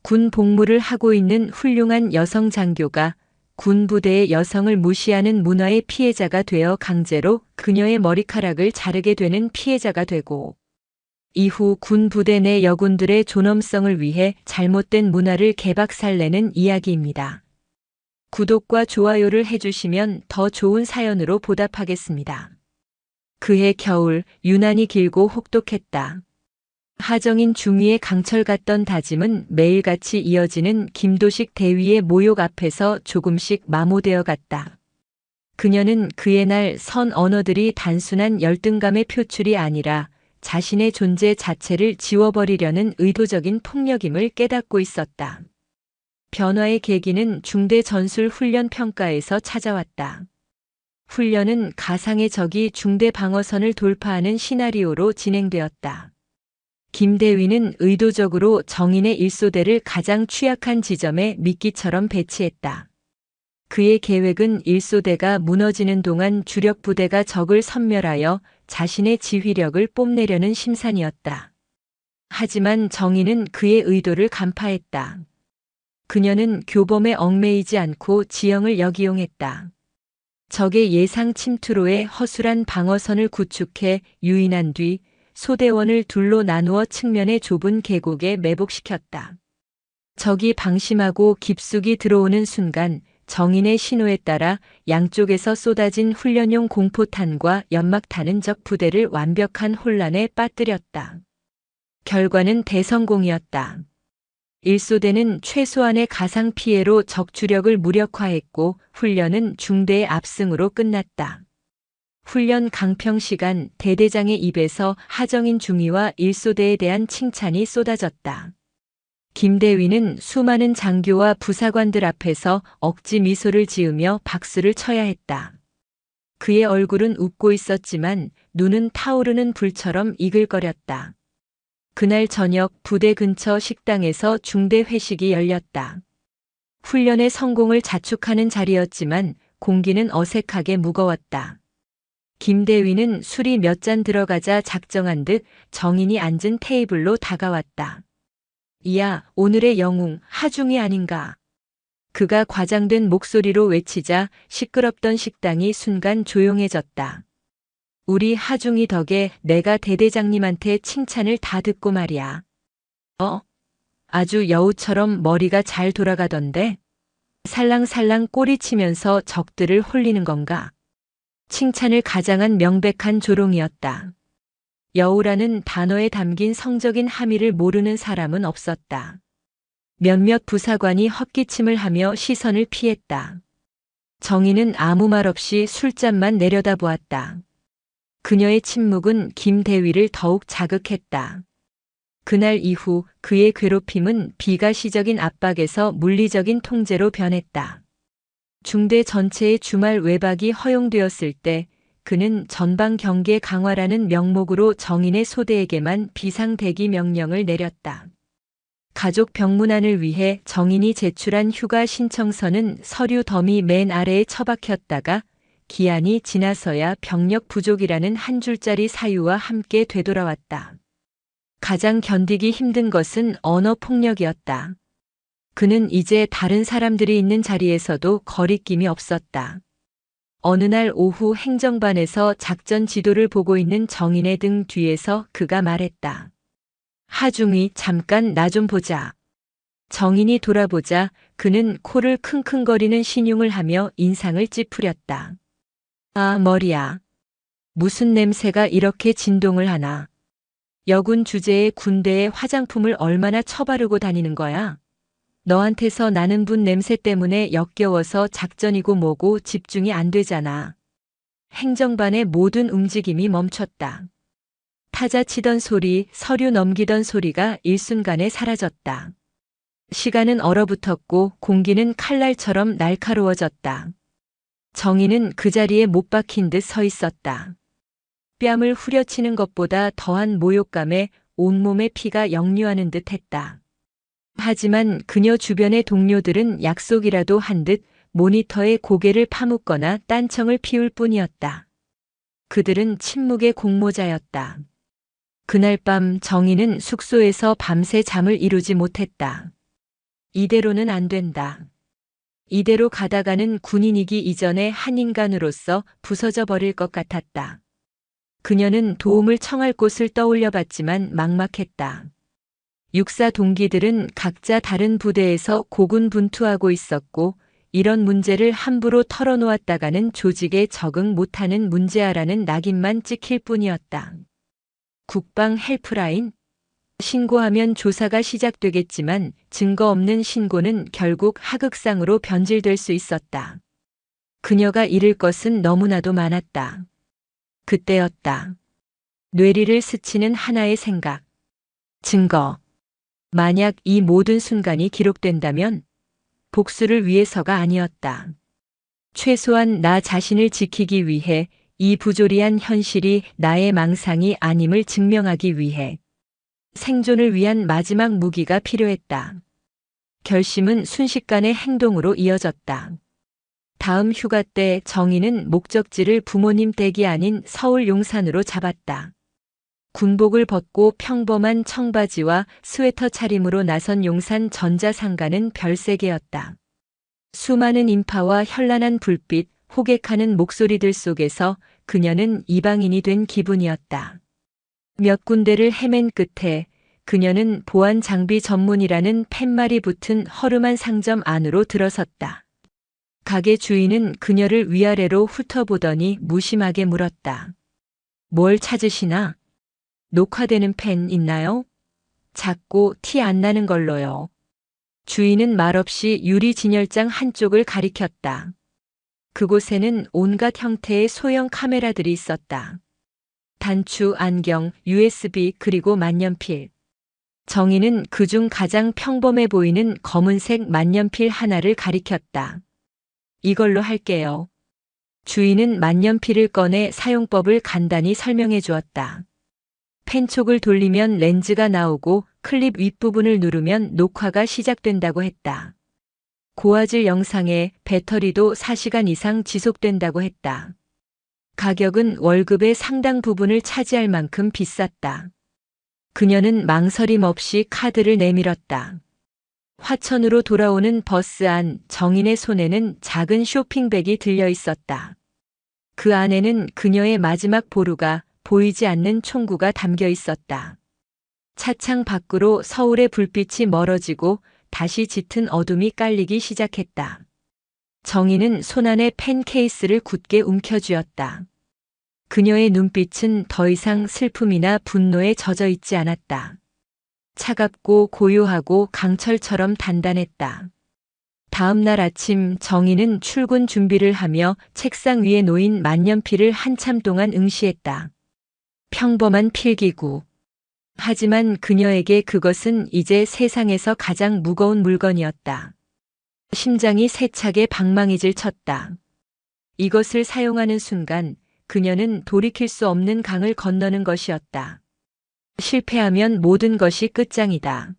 군 복무를 하고 있는 훌륭한 여성 장교가 군 부대의 여성을 무시하는 문화의 피해자가 되어 강제로 그녀의 머리카락을 자르게 되는 피해자가 되고, 이후 군 부대 내 여군들의 존엄성을 위해 잘못된 문화를 개박살내는 이야기입니다. 구독과 좋아요를 해주시면 더 좋은 사연으로 보답하겠습니다. 그해 겨울, 유난히 길고 혹독했다. 하정인 중위의 강철 같던 다짐은 매일같이 이어지는 김도식 대위의 모욕 앞에서 조금씩 마모되어 갔다. 그녀는 그의 날 선 언어들이 단순한 열등감의 표출이 아니라 자신의 존재 자체를 지워버리려는 의도적인 폭력임을 깨닫고 있었다. 변화의 계기는 중대 전술 훈련 평가에서 찾아왔다. 훈련은 가상의 적이 중대 방어선을 돌파하는 시나리오로 진행되었다. 김대위는 의도적으로 정인의 일소대를 가장 취약한 지점에 미끼처럼 배치했다. 그의 계획은 일소대가 무너지는 동안 주력 부대가 적을 섬멸하여 자신의 지휘력을 뽐내려는 심산이었다. 하지만 정인은 그의 의도를 간파했다. 그녀는 교범에 얽매이지 않고 지형을 역이용했다. 적의 예상 침투로의 허술한 방어선을 구축해 유인한 뒤 소대원을 둘로 나누어 측면의 좁은 계곡에 매복시켰다. 적이 방심하고 깊숙이 들어오는 순간 정인의 신호에 따라 양쪽에서 쏟아진 훈련용 공포탄과 연막탄은 적 부대를 완벽한 혼란에 빠뜨렸다. 결과는 대성공이었다. 일소대는 최소한의 가상 피해로 적 주력을 무력화했고 훈련은 중대의 압승으로 끝났다. 훈련 강평 시간, 대대장의 입에서 하정인 중위와 일소대에 대한 칭찬이 쏟아졌다. 김대위는 수많은 장교와 부사관들 앞에서 억지 미소를 지으며 박수를 쳐야 했다. 그의 얼굴은 웃고 있었지만 눈은 타오르는 불처럼 이글거렸다. 그날 저녁 부대 근처 식당에서 중대 회식이 열렸다. 훈련의 성공을 자축하는 자리였지만 공기는 어색하게 무거웠다. 김대위는 술이 몇 잔 들어가자 작정한 듯 정인이 앉은 테이블로 다가왔다. 이야, 오늘의 영웅, 하중이 아닌가. 그가 과장된 목소리로 외치자 시끄럽던 식당이 순간 조용해졌다. 우리 하중이 덕에 내가 대대장님한테 칭찬을 다 듣고 말이야. 아주 여우처럼 머리가 잘 돌아가던데? 살랑살랑 꼬리치면서 적들을 홀리는 건가? 칭찬을 가장한 명백한 조롱이었다. 여우라는 단어에 담긴 성적인 함의를 모르는 사람은 없었다. 몇몇 부사관이 헛기침을 하며 시선을 피했다. 정인은 아무 말 없이 술잔만 내려다보았다. 그녀의 침묵은 김대위를 더욱 자극했다. 그날 이후 그의 괴롭힘은 비가시적인 압박에서 물리적인 통제로 변했다. 중대 전체의 주말 외박이 허용되었을 때 그는 전방 경계 강화라는 명목으로 정인의 소대에게만 비상대기 명령을 내렸다. 가족 병문안을 위해 정인이 제출한 휴가 신청서는 서류 더미 맨 아래에 처박혔다가 기한이 지나서야 병력 부족이라는 한 줄짜리 사유와 함께 되돌아왔다. 가장 견디기 힘든 것은 언어 폭력이었다. 그는 이제 다른 사람들이 있는 자리에서도 거리낌이 없었다. 어느 날 오후 행정반에서 작전 지도를 보고 있는 정인의 등 뒤에서 그가 말했다. 하중이, 잠깐 나 좀 보자. 정인이 돌아보자 그는 코를 킁킁거리는 신용을 하며 인상을 찌푸렸다. 아, 머리야. 무슨 냄새가 이렇게 진동을 하나. 여군 주제에 군대에 화장품을 얼마나 처바르고 다니는 거야? 너한테서 나는 분 냄새 때문에 역겨워서 작전이고 뭐고 집중이 안 되잖아. 행정반의 모든 움직임이 멈췄다. 타자 치던 소리, 서류 넘기던 소리가 일순간에 사라졌다. 시간은 얼어붙었고 공기는 칼날처럼 날카로워졌다. 정인은 그 자리에 못 박힌 듯 서 있었다. 뺨을 후려치는 것보다 더한 모욕감에 온몸의 피가 역류하는 듯 했다. 하지만 그녀 주변의 동료들은 약속이라도 한 듯 모니터에 고개를 파묻거나 딴청을 피울 뿐이었다. 그들은 침묵의 공모자였다. 그날 밤 정인은 숙소에서 밤새 잠을 이루지 못했다. 이대로는 안 된다. 이대로 가다가는 군인이기 이전에 한 인간으로서 부서져 버릴 것 같았다. 그녀는 도움을 청할 곳을 떠올려 봤지만 막막했다. 육사 동기들은 각자 다른 부대에서 고군분투하고 있었고 이런 문제를 함부로 털어놓았다가는 조직에 적응 못하는 문제아라는 낙인만 찍힐 뿐이었다. 국방 헬프라인? 신고하면 조사가 시작되겠지만 증거 없는 신고는 결국 하극상으로 변질될 수 있었다. 그녀가 잃을 것은 너무나도 많았다. 그때였다. 뇌리를 스치는 하나의 생각. 증거. 만약 이 모든 순간이 기록된다면 복수를 위해서가 아니었다. 최소한 나 자신을 지키기 위해 이 부조리한 현실이 나의 망상이 아님을 증명하기 위해 생존을 위한 마지막 무기가 필요했다. 결심은 순식간에 행동으로 이어졌다. 다음 휴가 때 정희는 목적지를 부모님 댁이 아닌 서울 용산으로 잡았다. 군복을 벗고 평범한 청바지와 스웨터 차림으로 나선 용산 전자상가는 별세계였다. 수많은 인파와 현란한 불빛, 호객하는 목소리들 속에서 그녀는 이방인이 된 기분이었다. 몇 군데를 헤맨 끝에 그녀는 보안 장비 전문이라는 팻말이 붙은 허름한 상점 안으로 들어섰다. 가게 주인은 그녀를 위아래로 훑어보더니 무심하게 물었다. 뭘 찾으시나? 녹화되는 펜 있나요? 작고 티 안 나는 걸로요. 주인은 말없이 유리 진열장 한쪽을 가리켰다. 그곳에는 온갖 형태의 소형 카메라들이 있었다. 단추, 안경, USB 그리고 만년필. 정희는 그중 가장 평범해 보이는 검은색 만년필 하나를 가리켰다. 이걸로 할게요. 주인은 만년필을 꺼내 사용법을 간단히 설명해 주었다. 펜촉을 돌리면 렌즈가 나오고 클립 윗부분을 누르면 녹화가 시작된다고 했다. 고화질 영상에 배터리도 4시간 이상 지속된다고 했다. 가격은 월급의 상당 부분을 차지할 만큼 비쌌다. 그녀는 망설임 없이 카드를 내밀었다. 화천으로 돌아오는 버스 안 정인의 손에는 작은 쇼핑백이 들려 있었다. 그 안에는 그녀의 마지막 보루가 보이지 않는 총구가 담겨 있었다. 차창 밖으로 서울의 불빛이 멀어지고 다시 짙은 어둠이 깔리기 시작했다. 정희는 손안에 펜 케이스를 굳게 움켜쥐었다. 그녀의 눈빛은 더 이상 슬픔이나 분노에 젖어 있지 않았다. 차갑고 고요하고 강철처럼 단단했다. 다음 날 아침 정희는 출근 준비를 하며 책상 위에 놓인 만년필을 한참 동안 응시했다. 평범한 필기구. 하지만 그녀에게 그것은 이제 세상에서 가장 무거운 물건이었다. 심장이 세차게 방망이질 쳤다. 이것을 사용하는 순간 그녀는 돌이킬 수 없는 강을 건너는 것이었다. 실패하면 모든 것이 끝장이다.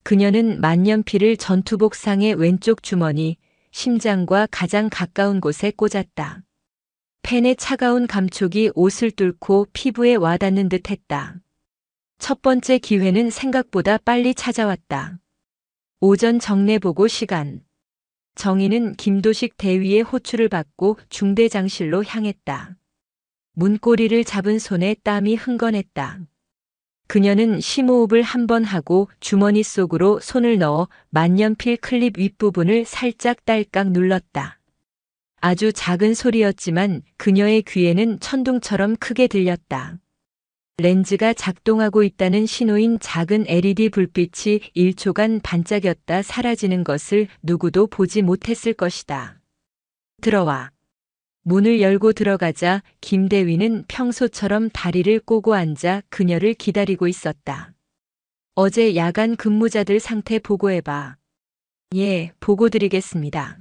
그녀는 만년필을 전투복 상의 왼쪽 주머니, 심장과 가장 가까운 곳에 꽂았다. 펜의 차가운 감촉이 옷을 뚫고 피부에 와닿는 듯 했다. 첫 번째 기회는 생각보다 빨리 찾아왔다. 오전 정례보고 시간. 정희는 김도식 대위의 호출을 받고 중대장실로 향했다. 문고리를 잡은 손에 땀이 흥건했다. 그녀는 심호흡을 한 번 하고 주머니 속으로 손을 넣어 만년필 클립 윗부분을 살짝 딸깍 눌렀다. 아주 작은 소리였지만 그녀의 귀에는 천둥처럼 크게 들렸다. 렌즈가 작동하고 있다는 신호인 작은 LED 불빛이 1초간 반짝였다 사라지는 것을 누구도 보지 못했을 것이다. 들어와. 문을 열고 들어가자 김대위는 평소처럼 다리를 꼬고 앉아 그녀를 기다리고 있었다. 어제 야간 근무자들 상태 보고해봐. 예, 보고 드리겠습니다.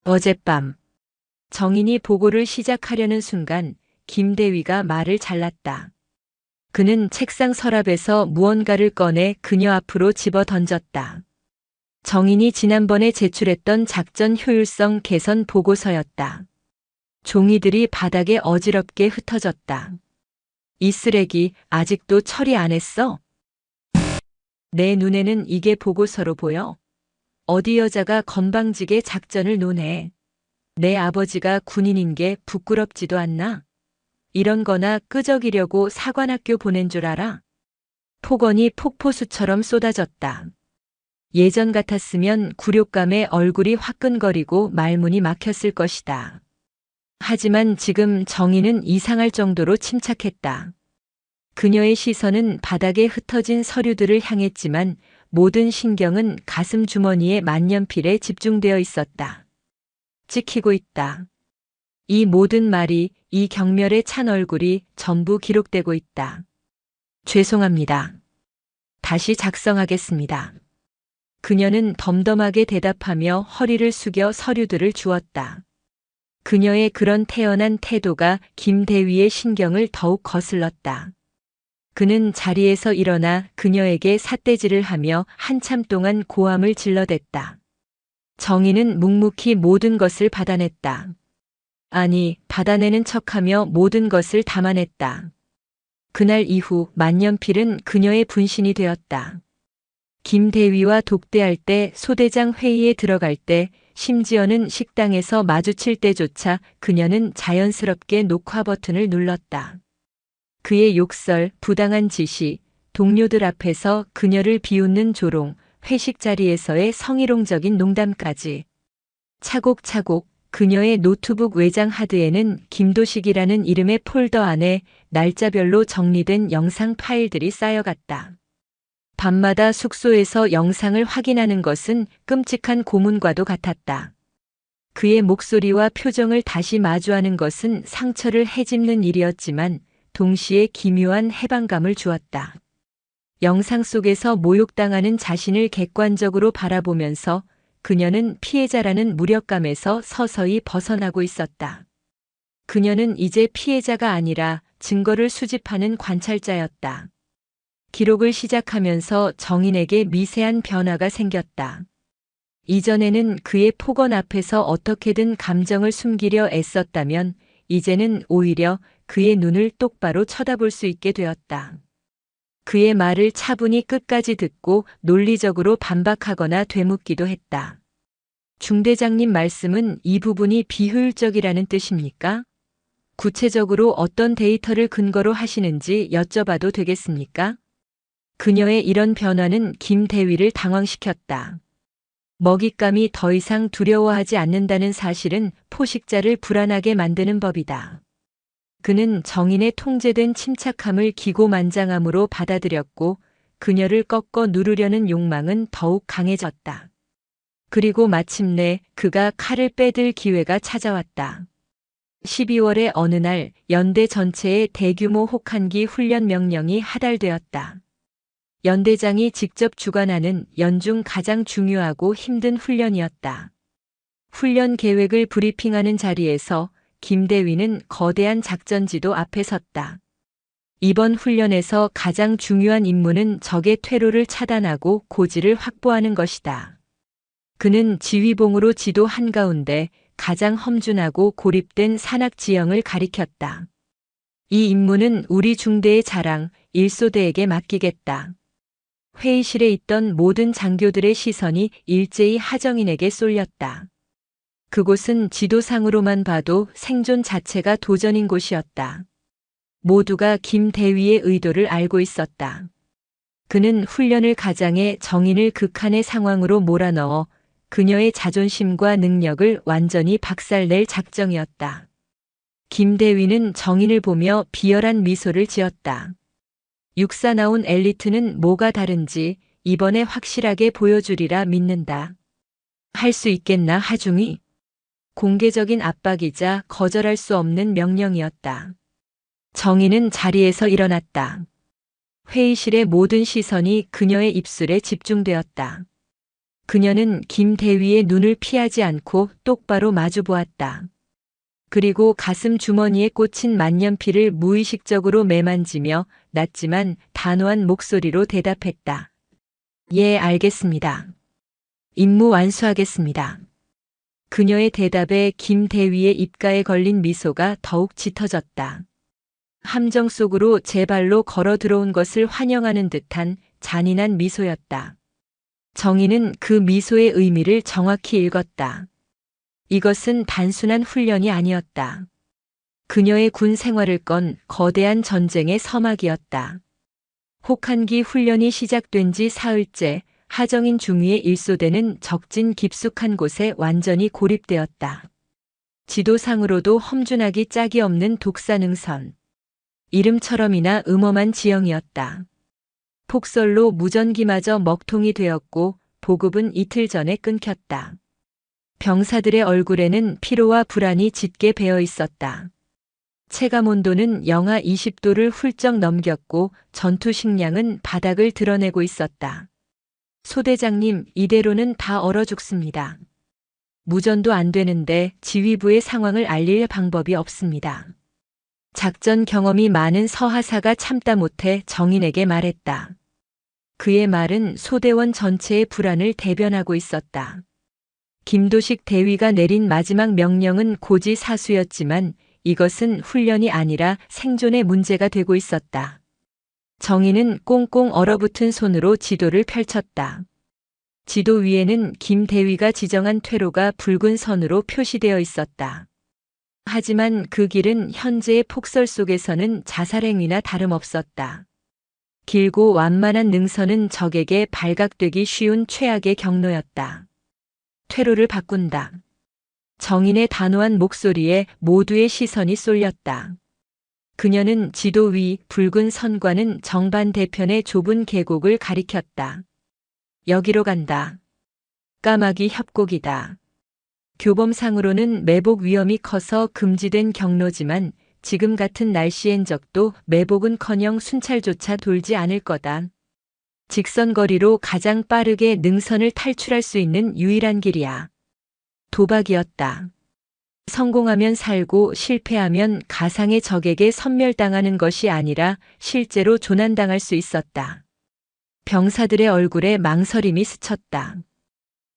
어젯밤. 정인이 보고를 시작하려는 순간 김대위가 말을 잘랐다. 그는 책상 서랍에서 무언가를 꺼내 그녀 앞으로 집어 던졌다. 정인이 지난번에 제출했던 작전 효율성 개선 보고서였다. 종이들이 바닥에 어지럽게 흩어졌다. 이 쓰레기 아직도 처리 안 했어? 내 눈에는 이게 보고서로 보여? 어디 여자가 건방지게 작전을 노네. 내 아버지가 군인인 게 부끄럽지도 않나? 이런 거나 끄적이려고 사관학교 보낸 줄 알아? 폭언이 폭포수처럼 쏟아졌다. 예전 같았으면 굴욕감에 얼굴이 화끈거리고 말문이 막혔을 것이다. 하지만 지금 정희는 이상할 정도로 침착했다. 그녀의 시선은 바닥에 흩어진 서류들을 향했지만 모든 신경은 가슴 주머니의 만년필에 집중되어 있었다. 찍히고 있다. 이 모든 말이, 이 경멸에 찬 얼굴이 전부 기록되고 있다. 죄송합니다. 다시 작성하겠습니다. 그녀는 덤덤하게 대답하며 허리를 숙여 서류들을 주었다. 그녀의 그런 태연한 태도가 김대위의 신경을 더욱 거슬렀다. 그는 자리에서 일어나 그녀에게 삿대질을 하며 한참 동안 고함을 질러댔다. 정희는 묵묵히 모든 것을 받아냈다. 아니, 받아내는 척하며 모든 것을 담아냈다. 그날 이후 만년필은 그녀의 분신이 되었다. 김대위와 독대할 때, 소대장 회의에 들어갈 때, 심지어는 식당에서 마주칠 때조차 그녀는 자연스럽게 녹화 버튼을 눌렀다. 그의 욕설, 부당한 지시, 동료들 앞에서 그녀를 비웃는 조롱, 회식 자리에서의 성희롱적인 농담까지. 차곡차곡 그녀의 노트북 외장 하드에는 김도식이라는 이름의 폴더 안에 날짜별로 정리된 영상 파일들이 쌓여갔다. 밤마다 숙소에서 영상을 확인하는 것은 끔찍한 고문과도 같았다. 그의 목소리와 표정을 다시 마주하는 것은 상처를 헤집는 일이었지만 동시에 기묘한 해방감을 주었다. 영상 속에서 모욕당하는 자신을 객관적으로 바라보면서 그녀는 피해자라는 무력감에서 서서히 벗어나고 있었다. 그녀는 이제 피해자가 아니라 증거를 수집하는 관찰자였다. 기록을 시작하면서 정인에게 미세한 변화가 생겼다. 이전에는 그의 폭언 앞에서 어떻게든 감정을 숨기려 애썼다면 이제는 오히려 그의 눈을 똑바로 쳐다볼 수 있게 되었다. 그의 말을 차분히 끝까지 듣고 논리적으로 반박하거나 되묻기도 했다. 중대장님 말씀은 이 부분이 비효율적이라는 뜻입니까? 구체적으로 어떤 데이터를 근거로 하시는지 여쭤봐도 되겠습니까? 그녀의 이런 변화는 김대위를 당황시켰다. 먹잇감이 더 이상 두려워하지 않는다는 사실은 포식자를 불안하게 만드는 법이다. 그는 정인의 통제된 침착함을 기고만장함으로 받아들였고 그녀를 꺾어 누르려는 욕망은 더욱 강해졌다. 그리고 마침내 그가 칼을 빼들 기회가 찾아왔다. 12월의 어느 날 연대 전체의 대규모 혹한기 훈련 명령이 하달되었다. 연대장이 직접 주관하는 연중 가장 중요하고 힘든 훈련이었다. 훈련 계획을 브리핑하는 자리에서 김대위는 거대한 작전지도 앞에 섰다. 이번 훈련에서 가장 중요한 임무는 적의 퇴로를 차단하고 고지를 확보하는 것이다. 그는 지휘봉으로 지도 한가운데 가장 험준하고 고립된 산악 지형을 가리켰다. 이 임무는 우리 중대의 자랑, 일소대에게 맡기겠다. 회의실에 있던 모든 장교들의 시선이 일제히 하정인에게 쏠렸다. 그곳은 지도상으로만 봐도 생존 자체가 도전인 곳이었다. 모두가 김대위의 의도를 알고 있었다. 그는 훈련을 가장해 정인을 극한의 상황으로 몰아넣어 그녀의 자존심과 능력을 완전히 박살낼 작정이었다. 김대위는 정인을 보며 비열한 미소를 지었다. 육사 나온 엘리트는 뭐가 다른지 이번에 확실하게 보여주리라 믿는다. 할 수 있겠나 하중이? 공개적인 압박이자 거절할 수 없는 명령이었다. 정희는 자리에서 일어났다. 회의실의 모든 시선이 그녀의 입술에 집중되었다. 그녀는 김대위의 눈을 피하지 않고 똑바로 마주 보았다. 그리고 가슴 주머니에 꽂힌 만년필을 무의식적으로 매만지며 낮지만 단호한 목소리로 대답했다. 예, 알겠습니다. 임무 완수하겠습니다. 그녀의 대답에 김대위의 입가에 걸린 미소가 더욱 짙어졌다. 함정 속으로 제 발로 걸어 들어온 것을 환영하는 듯한 잔인한 미소였다. 정희는 그 미소의 의미를 정확히 읽었다. 이것은 단순한 훈련이 아니었다. 그녀의 군 생활을 건 거대한 전쟁의 서막이었다. 혹한기 훈련이 시작된 지 사흘째 하정인 중위의 일소대는 적진 깊숙한 곳에 완전히 고립되었다. 지도상으로도 험준하기 짝이 없는 독산응선. 이름처럼이나 음험한 지형이었다. 폭설로 무전기마저 먹통이 되었고 보급은 이틀 전에 끊겼다. 병사들의 얼굴에는 피로와 불안이 짙게 배어 있었다. 체감온도는 영하 20도를 훌쩍 넘겼고 전투 식량은 바닥을 드러내고 있었다. 소대장님, 이대로는 다 얼어 죽습니다. 무전도 안 되는데 지휘부의 상황을 알릴 방법이 없습니다. 작전 경험이 많은 서하사가 참다 못해 정인에게 말했다. 그의 말은 소대원 전체의 불안을 대변하고 있었다. 김도식 대위가 내린 마지막 명령은 고지사수였지만 이것은 훈련이 아니라 생존의 문제가 되고 있었다. 정희는 꽁꽁 얼어붙은 손으로 지도를 펼쳤다. 지도 위에는 김 대위가 지정한 퇴로가 붉은 선으로 표시되어 있었다. 하지만 그 길은 현재의 폭설 속에서는 자살행위나 다름없었다. 길고 완만한 능선은 적에게 발각되기 쉬운 최악의 경로였다. 퇴로를 바꾼다. 정인의 단호한 목소리에 모두의 시선이 쏠렸다. 그녀는 지도 위 붉은 선과는 정반대편의 좁은 계곡을 가리켰다. 여기로 간다. 까마귀 협곡이다. 교범상으로는 매복 위험이 커서 금지된 경로지만 지금 같은 날씨엔 적도 매복은커녕 순찰조차 돌지 않을 거다. 직선거리로 가장 빠르게 능선을 탈출할 수 있는 유일한 길이야. 도박이었다. 성공하면 살고 실패하면 가상의 적에게 섬멸당하는 것이 아니라 실제로 조난당할 수 있었다. 병사들의 얼굴에 망설임이 스쳤다.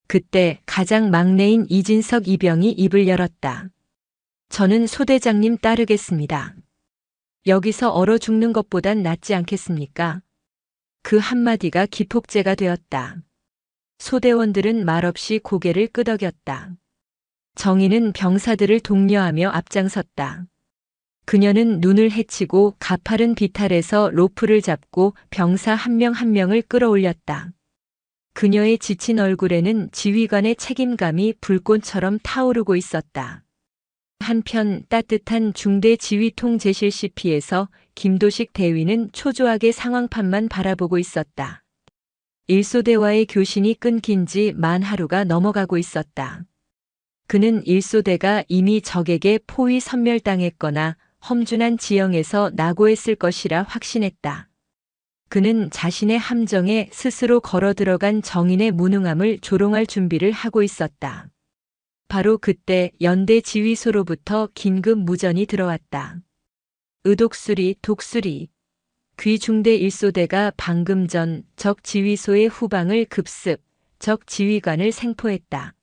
그때 가장 막내인 이진석 이병이 입을 열었다. 저는 소대장님 따르겠습니다. 여기서 얼어 죽는 것보단 낫지 않겠습니까? 그 한마디가 기폭제가 되었다. 소대원들은 말없이 고개를 끄덕였다. 정희는 병사들을 독려하며 앞장섰다. 그녀는 눈을 헤치고 가파른 비탈에서 로프를 잡고 병사 한 명 한 명을 끌어올렸다. 그녀의 지친 얼굴에는 지휘관의 책임감이 불꽃처럼 타오르고 있었다. 한편 따뜻한 중대 지휘통 제실 CP에서 김도식 대위는 초조하게 상황판만 바라보고 있었다. 일소대와의 교신이 끊긴 지 만 하루가 넘어가고 있었다. 그는 일소대가 이미 적에게 포위 섬멸당했거나 험준한 지형에서 낙오했을 것이라 확신했다. 그는 자신의 함정에 스스로 걸어 들어간 정인의 무능함을 조롱할 준비를 하고 있었다. 바로 그때 연대 지휘소로부터 긴급 무전이 들어왔다. 의독수리, 독수리. 귀중대 일소대가 방금 전 적 지휘소의 후방을 급습, 적 지휘관을 생포했다.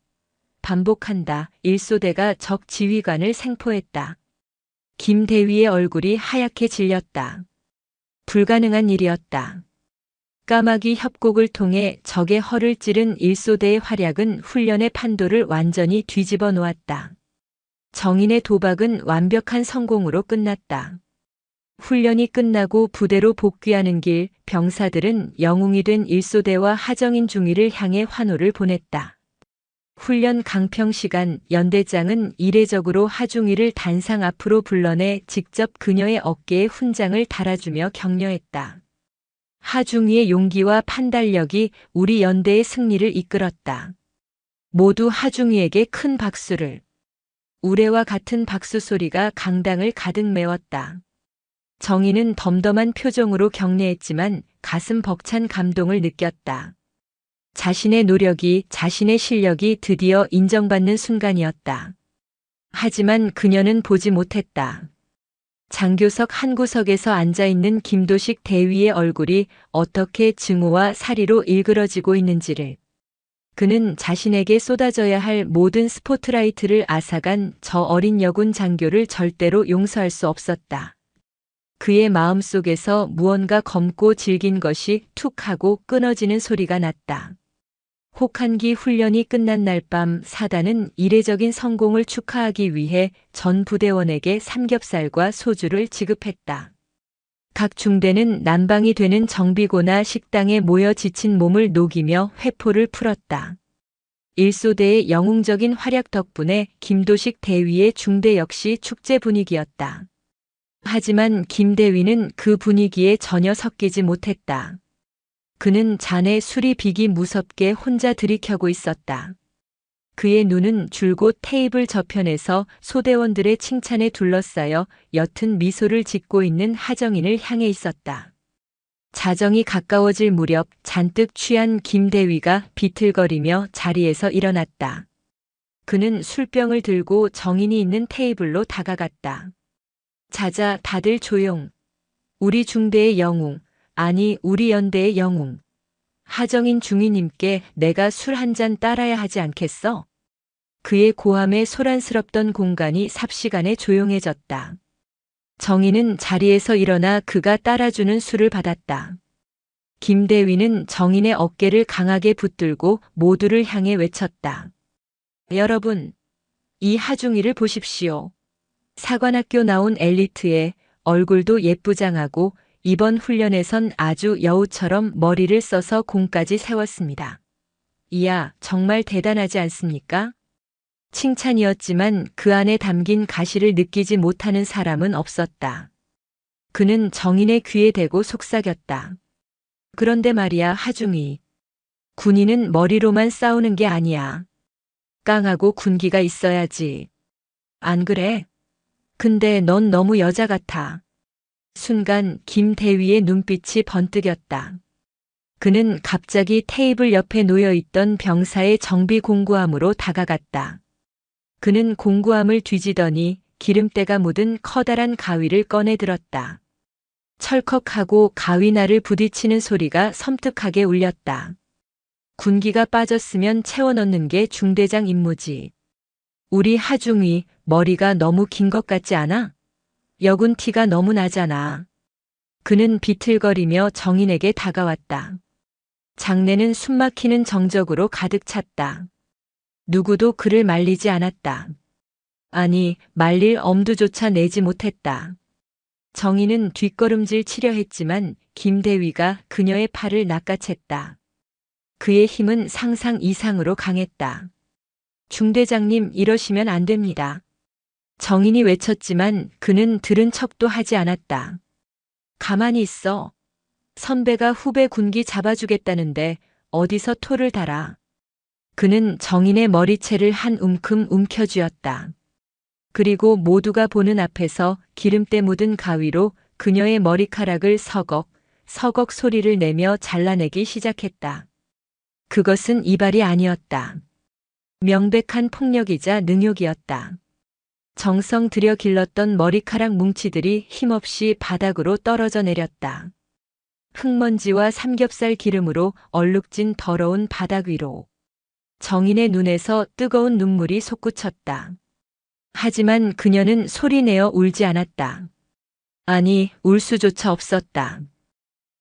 반복한다. 일소대가 적 지휘관을 생포했다. 김 대위의 얼굴이 하얗게 질렸다. 불가능한 일이었다. 까마귀 협곡을 통해 적의 허를 찌른 일소대의 활약은 훈련의 판도를 완전히 뒤집어 놓았다. 정인의 도박은 완벽한 성공으로 끝났다. 훈련이 끝나고 부대로 복귀하는 길 병사들은 영웅이 된 일소대와 하정인 중위를 향해 환호를 보냈다. 훈련 강평 시간 연대장은 이례적으로 하중위를 단상 앞으로 불러내 직접 그녀의 어깨에 훈장을 달아주며 격려했다. 하중위의 용기와 판단력이 우리 연대의 승리를 이끌었다. 모두 하중위에게 큰 박수를. 우레와 같은 박수 소리가 강당을 가득 메웠다. 정희는 덤덤한 표정으로 격려했지만 가슴 벅찬 감동을 느꼈다. 자신의 노력이, 자신의 실력이 드디어 인정받는 순간이었다. 하지만 그녀는 보지 못했다. 장교석 한 구석에서 앉아있는 김도식 대위의 얼굴이 어떻게 증오와 사리로 일그러지고 있는지를. 그는 자신에게 쏟아져야 할 모든 스포트라이트를 앗아간 저 어린 여군 장교를 절대로 용서할 수 없었다. 그의 마음속에서 무언가 검고 질긴 것이 툭 하고 끊어지는 소리가 났다. 혹한기 훈련이 끝난 날 밤 사단은 이례적인 성공을 축하하기 위해 전 부대원에게 삼겹살과 소주를 지급했다. 각 중대는 난방이 되는 정비고나 식당에 모여 지친 몸을 녹이며 회포를 풀었다. 일소대의 영웅적인 활약 덕분에 김도식 대위의 중대 역시 축제 분위기였다. 하지만 김 대위는 그 분위기에 전혀 섞이지 못했다. 그는 잔에 술이 비기 무섭게 혼자 들이켜고 있었다. 그의 눈은 줄곧 테이블 저편에서 소대원들의 칭찬에 둘러싸여 옅은 미소를 짓고 있는 하정인을 향해 있었다. 자정이 가까워질 무렵 잔뜩 취한 김 대위가 비틀거리며 자리에서 일어났다. 그는 술병을 들고 정인이 있는 테이블로 다가갔다. 자자, 다들 조용. 우리 중대의 영웅, 아니 우리 연대의 영웅. 하정인 중위님께 내가 술 한 잔 따라야 하지 않겠어? 그의 고함에 소란스럽던 공간이 삽시간에 조용해졌다. 정인은 자리에서 일어나 그가 따라주는 술을 받았다. 김대위는 정인의 어깨를 강하게 붙들고 모두를 향해 외쳤다. 여러분, 이 하중이를 보십시오. 사관학교 나온 엘리트에 얼굴도 예쁘장하고 이번 훈련에선 아주 여우처럼 머리를 써서 공까지 세웠습니다. 이야, 정말 대단하지 않습니까? 칭찬이었지만 그 안에 담긴 가시를 느끼지 못하는 사람은 없었다. 그는 정인의 귀에 대고 속삭였다. 그런데 말이야, 하중이. 군인은 머리로만 싸우는 게 아니야. 깡하고 군기가 있어야지. 안 그래? 근데 넌 너무 여자 같아. 순간 김 대위의 눈빛이 번뜩였다. 그는 갑자기 테이블 옆에 놓여있던 병사의 정비 공구함으로 다가갔다. 그는 공구함을 뒤지더니 기름때가 묻은 커다란 가위를 꺼내 들었다. 철컥하고 가위날을 부딪히는 소리가 섬뜩하게 울렸다. 군기가 빠졌으면 채워넣는 게 중대장 임무지. 우리 하중이 머리가 너무 긴 것 같지 않아? 여군 티가 너무 나잖아. 그는 비틀거리며 정인에게 다가왔다. 장내는 숨막히는 정적으로 가득 찼다. 누구도 그를 말리지 않았다. 아니, 말릴 엄두조차 내지 못했다. 정인은 뒷걸음질 치려 했지만 김 대위가 그녀의 팔을 낚아챘다. 그의 힘은 상상 이상으로 강했다. 중대장님, 이러시면 안 됩니다. 정인이 외쳤지만 그는 들은 척도 하지 않았다. 가만히 있어. 선배가 후배 군기 잡아주겠다는데 어디서 토를 달아. 그는 정인의 머리채를 한 움큼 움켜쥐었다. 그리고 모두가 보는 앞에서 기름때 묻은 가위로 그녀의 머리카락을 서걱, 서걱 소리를 내며 잘라내기 시작했다. 그것은 이발이 아니었다. 명백한 폭력이자 능욕이었다. 정성 들여 길렀던 머리카락 뭉치들이 힘없이 바닥으로 떨어져 내렸다. 흙먼지와 삼겹살 기름으로 얼룩진 더러운 바닥 위로. 정인의 눈에서 뜨거운 눈물이 솟구쳤다. 하지만 그녀는 소리내어 울지 않았다. 아니, 울 수조차 없었다.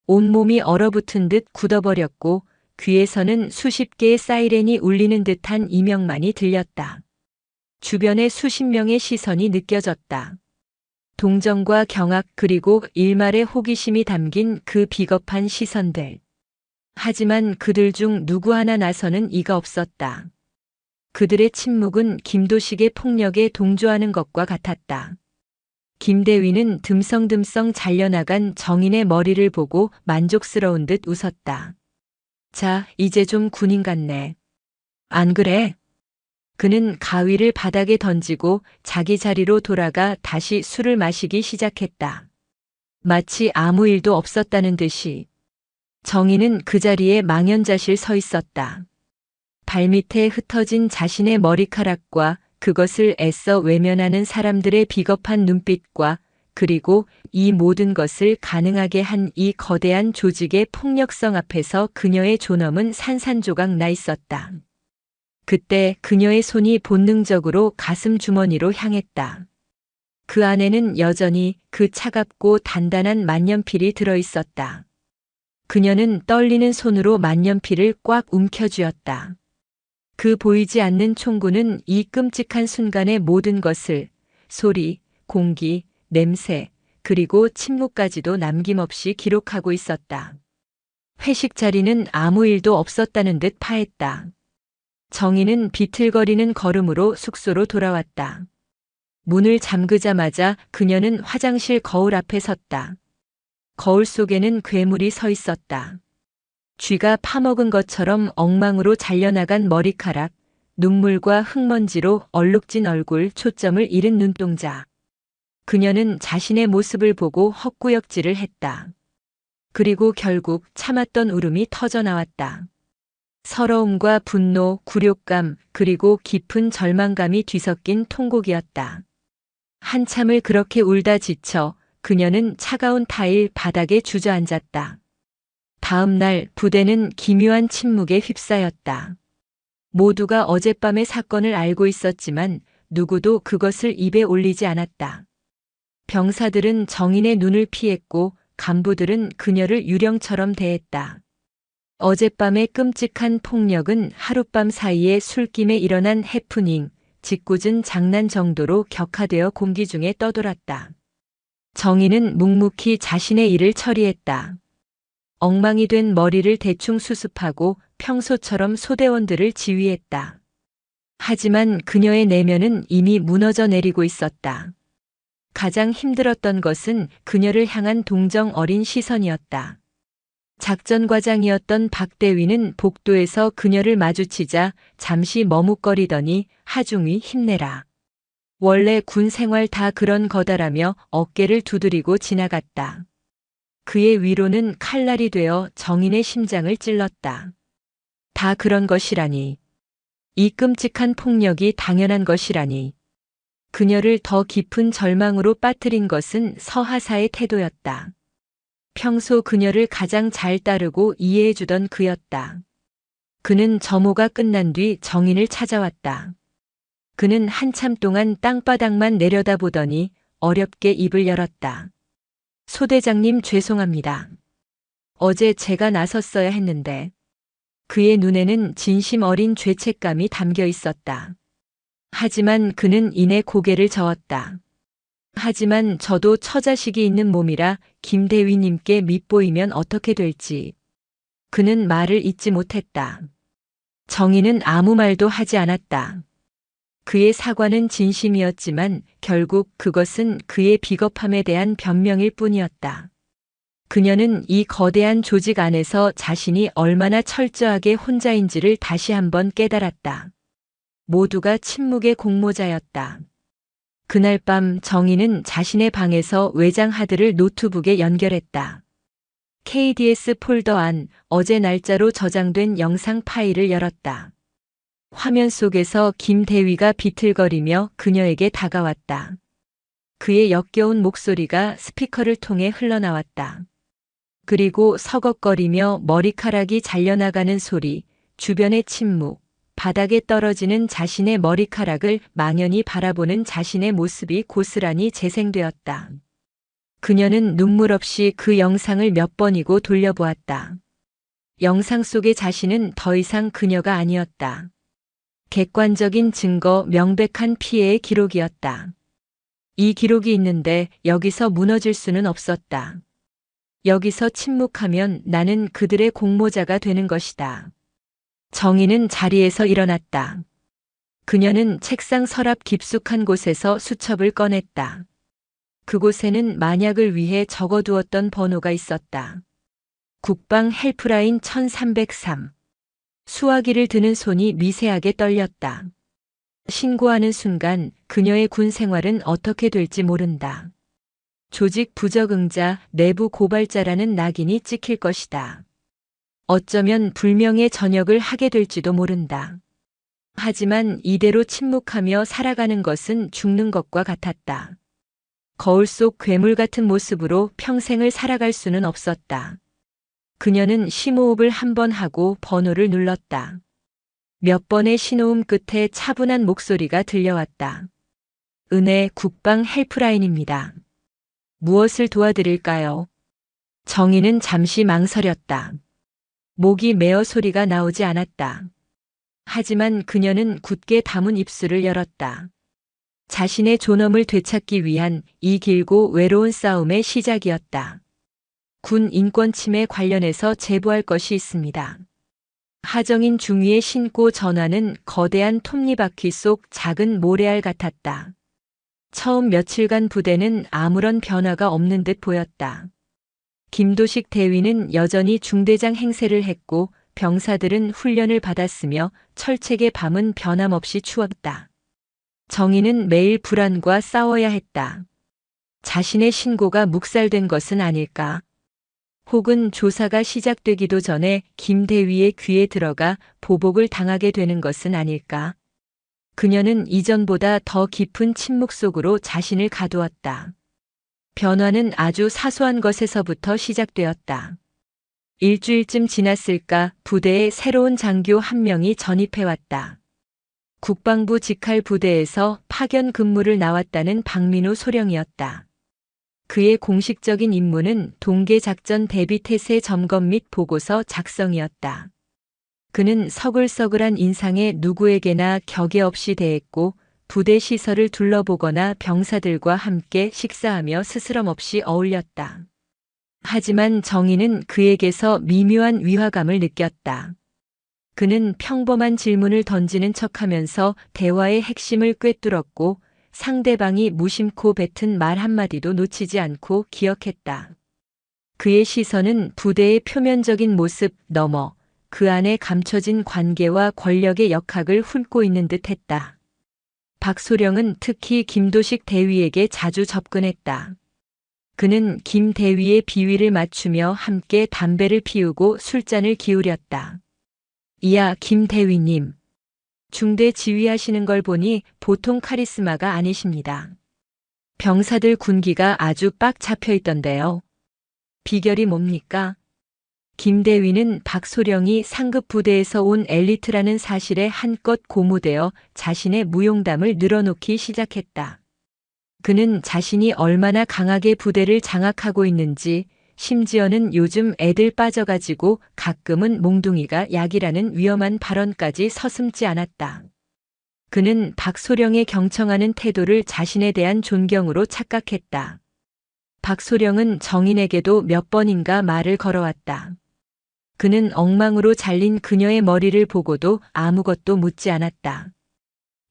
온몸이 얼어붙은 듯 굳어버렸고 귀에서는 수십 개의 사이렌이 울리는 듯한 이명만이 들렸다. 주변에 수십 명의 시선이 느껴졌다. 동정과 경악 그리고 일말의 호기심이 담긴 그 비겁한 시선들. 하지만 그들 중 누구 하나 나서는 이가 없었다. 그들의 침묵은 김도식의 폭력에 동조하는 것과 같았다. 김대위는 듬성듬성 잘려나간 정인의 머리를 보고 만족스러운 듯 웃었다. 자, 이제 좀 군인 같네. 안 그래? 그는 가위를 바닥에 던지고 자기 자리로 돌아가 다시 술을 마시기 시작했다. 마치 아무 일도 없었다는 듯이. 정인은 그 자리에 망연자실 서 있었다. 발밑에 흩어진 자신의 머리카락과 그것을 애써 외면하는 사람들의 비겁한 눈빛과 그리고 이 모든 것을 가능하게 한 이 거대한 조직의 폭력성 앞에서 그녀의 존엄은 산산조각 나 있었다. 그때 그녀의 손이 본능적으로 가슴 주머니로 향했다. 그 안에는 여전히 그 차갑고 단단한 만년필이 들어 있었다. 그녀는 떨리는 손으로 만년필을 꽉 움켜쥐었다. 그 보이지 않는 총구는 이 끔찍한 순간의 모든 것을, 소리, 공기, 냄새, 그리고 침묵까지도 남김없이 기록하고 있었다. 회식 자리는 아무 일도 없었다는 듯 파했다. 정희는 비틀거리는 걸음으로 숙소로 돌아왔다. 문을 잠그자마자 그녀는 화장실 거울 앞에 섰다. 거울 속에는 괴물이 서 있었다. 쥐가 파먹은 것처럼 엉망으로 잘려나간 머리카락, 눈물과 흙먼지로 얼룩진 얼굴, 초점을 잃은 눈동자. 그녀는 자신의 모습을 보고 헛구역질을 했다. 그리고 결국 참았던 울음이 터져 나왔다. 서러움과 분노, 굴욕감, 그리고 깊은 절망감이 뒤섞인 통곡이었다. 한참을 그렇게 울다 지쳐 그녀는 차가운 타일 바닥에 주저앉았다. 다음 날 부대는 기묘한 침묵에 휩싸였다. 모두가 어젯밤의 사건을 알고 있었지만 누구도 그것을 입에 올리지 않았다. 병사들은 정인의 눈을 피했고 간부들은 그녀를 유령처럼 대했다. 어젯밤의 끔찍한 폭력은 하룻밤 사이에 술김에 일어난 해프닝, 짓궂은 장난 정도로 격화되어 공기 중에 떠돌았다. 정희는 묵묵히 자신의 일을 처리했다. 엉망이 된 머리를 대충 수습하고 평소처럼 소대원들을 지휘했다. 하지만 그녀의 내면은 이미 무너져 내리고 있었다. 가장 힘들었던 것은 그녀를 향한 동정 어린 시선이었다. 작전과장이었던 박대위는 복도에서 그녀를 마주치자 잠시 머뭇거리더니 하중위 힘내라. 원래 군 생활 다 그런 거다라며 어깨를 두드리고 지나갔다. 그의 위로는 칼날이 되어 정인의 심장을 찔렀다. 다 그런 것이라니. 이 끔찍한 폭력이 당연한 것이라니. 그녀를 더 깊은 절망으로 빠뜨린 것은 서하사의 태도였다. 평소 그녀를 가장 잘 따르고 이해해주던 그였다. 그는 점호가 끝난 뒤 정인을 찾아왔다. 그는 한참 동안 땅바닥만 내려다보더니 어렵게 입을 열었다. 소대장님 죄송합니다. 어제 제가 나섰어야 했는데. 그의 눈에는 진심 어린 죄책감이 담겨 있었다. 하지만 그는 이내 고개를 저었다. 하지만 저도 처자식이 있는 몸이라 김대위님께 밉보이면 어떻게 될지. 그는 말을 잇지 못했다. 정희는 아무 말도 하지 않았다. 그의 사과는 진심이었지만 결국 그것은 그의 비겁함에 대한 변명일 뿐이었다. 그녀는 이 거대한 조직 안에서 자신이 얼마나 철저하게 혼자인지를 다시 한번 깨달았다. 모두가 침묵의 공모자였다. 그날 밤 정희는 자신의 방에서 외장 하드를 노트북에 연결했다. KDS 폴더 안 어제 날짜로 저장된 영상 파일을 열었다. 화면 속에서 김 대위가 비틀거리며 그녀에게 다가왔다. 그의 역겨운 목소리가 스피커를 통해 흘러나왔다. 그리고 서걱거리며 머리카락이 잘려나가는 소리, 주변의 침묵, 바닥에 떨어지는 자신의 머리카락을 망연히 바라보는 자신의 모습이 고스란히 재생되었다. 그녀는 눈물 없이 그 영상을 몇 번이고 돌려보았다. 영상 속의 자신은 더 이상 그녀가 아니었다. 객관적인 증거, 명백한 피해의 기록이었다. 이 기록이 있는데 여기서 무너질 수는 없었다. 여기서 침묵하면 나는 그들의 공모자가 되는 것이다. 정희는 자리에서 일어났다. 그녀는 책상 서랍 깊숙한 곳에서 수첩을 꺼냈다. 그곳에는 만약을 위해 적어두었던 번호가 있었다. 국방 헬프라인 1303. 수화기를 드는 손이 미세하게 떨렸다. 신고하는 순간 그녀의 군 생활은 어떻게 될지 모른다. 조직 부적응자, 내부 고발자라는 낙인이 찍힐 것이다. 어쩌면 불명예 전역을 하게 될지도 모른다. 하지만 이대로 침묵하며 살아가는 것은 죽는 것과 같았다. 거울 속 괴물 같은 모습으로 평생을 살아갈 수는 없었다. 그녀는 심호흡을 한 번 하고 번호를 눌렀다. 몇 번의 신호음 끝에 차분한 목소리가 들려왔다. 은혜 국방 헬프라인입니다. 무엇을 도와드릴까요? 정희는 잠시 망설였다. 목이 메어 소리가 나오지 않았다. 하지만 그녀는 굳게 다문 입술을 열었다. 자신의 존엄을 되찾기 위한 이 길고 외로운 싸움의 시작이었다. 군 인권 침해 관련해서 제보할 것이 있습니다. 하정인 중위의 신고 전화는 거대한 톱니바퀴 속 작은 모래알 같았다. 처음 며칠간 부대는 아무런 변화가 없는 듯 보였다. 김도식 대위는 여전히 중대장 행세를 했고 병사들은 훈련을 받았으며 철책의 밤은 변함없이 추웠다. 정희는 매일 불안과 싸워야 했다. 자신의 신고가 묵살된 것은 아닐까? 혹은 조사가 시작되기도 전에 김 대위의 귀에 들어가 보복을 당하게 되는 것은 아닐까? 그녀는 이전보다 더 깊은 침묵 속으로 자신을 가두었다. 변화는 아주 사소한 것에서부터 시작되었다. 일주일쯤 지났을까 부대에 새로운 장교 한 명이 전입해왔다. 국방부 직할 부대에서 파견 근무를 나왔다는 박민우 소령이었다. 그의 공식적인 임무는 동계 작전 대비 태세 점검 및 보고서 작성이었다. 그는 서글서글한 인상에 누구에게나 격에 없이 대했고 부대 시설을 둘러보거나 병사들과 함께 식사하며 스스럼 없이 어울렸다. 하지만 정희는 그에게서 미묘한 위화감을 느꼈다. 그는 평범한 질문을 던지는 척하면서 대화의 핵심을 꿰뚫었고 상대방이 무심코 뱉은 말 한마디도 놓치지 않고 기억했다. 그의 시선은 부대의 표면적인 모습 넘어 그 안에 감춰진 관계와 권력의 역학을 훑고 있는 듯했다. 박소령은 특히 김도식 대위에게 자주 접근했다. 그는 김 대위의 비위를 맞추며 함께 담배를 피우고 술잔을 기울였다. 이야 김 대위님. 중대 지휘하시는 걸 보니 보통 카리스마가 아니십니다. 병사들 군기가 아주 빡 잡혀 있던데요. 비결이 뭡니까? 김 대위는 박소령이 상급 부대에서 온 엘리트라는 사실에 한껏 고무되어 자신의 무용담을 늘어놓기 시작했다. 그는 자신이 얼마나 강하게 부대를 장악하고 있는지, 심지어는 요즘 애들 빠져가지고 가끔은 몽둥이가 약이라는 위험한 발언까지 서슴지 않았다. 그는 박소령의 경청하는 태도를 자신에 대한 존경으로 착각했다. 박소령은 정인에게도 몇 번인가 말을 걸어왔다. 그는 엉망으로 잘린 그녀의 머리를 보고도 아무것도 묻지 않았다.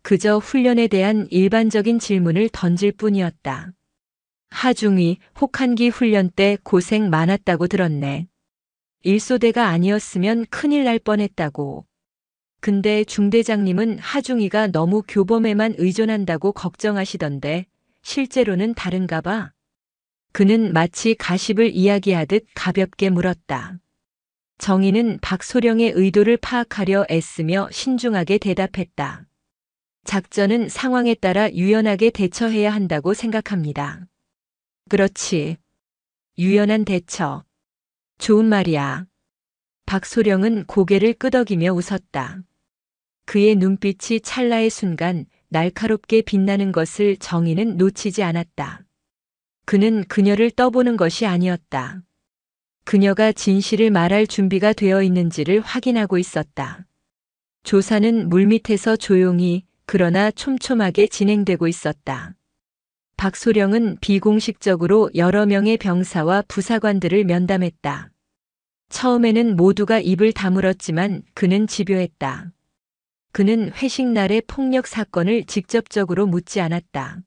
그저 훈련에 대한 일반적인 질문을 던질 뿐이었다. 하중이 혹한기 훈련 때 고생 많았다고 들었네. 일소대가 아니었으면 큰일 날 뻔했다고. 근데 중대장님은 하중이가 너무 교범에만 의존한다고 걱정하시던데 실제로는 다른가 봐. 그는 마치 가십을 이야기하듯 가볍게 물었다. 정희는 박소령의 의도를 파악하려 애쓰며 신중하게 대답했다. 작전은 상황에 따라 유연하게 대처해야 한다고 생각합니다. 그렇지. 유연한 대처. 좋은 말이야. 박소령은 고개를 끄덕이며 웃었다. 그의 눈빛이 찰나의 순간 날카롭게 빛나는 것을 정희는 놓치지 않았다. 그는 그녀를 떠보는 것이 아니었다. 그녀가 진실을 말할 준비가 되어 있는지를 확인하고 있었다. 조사는 물밑에서 조용히 그러나 촘촘하게 진행되고 있었다. 박소령은 비공식적으로 여러 명의 병사와 부사관들을 면담했다. 처음에는 모두가 입을 다물었지만 그는 집요했다. 그는 회식 날의 폭력 사건을 직접적으로 묻지 않았다.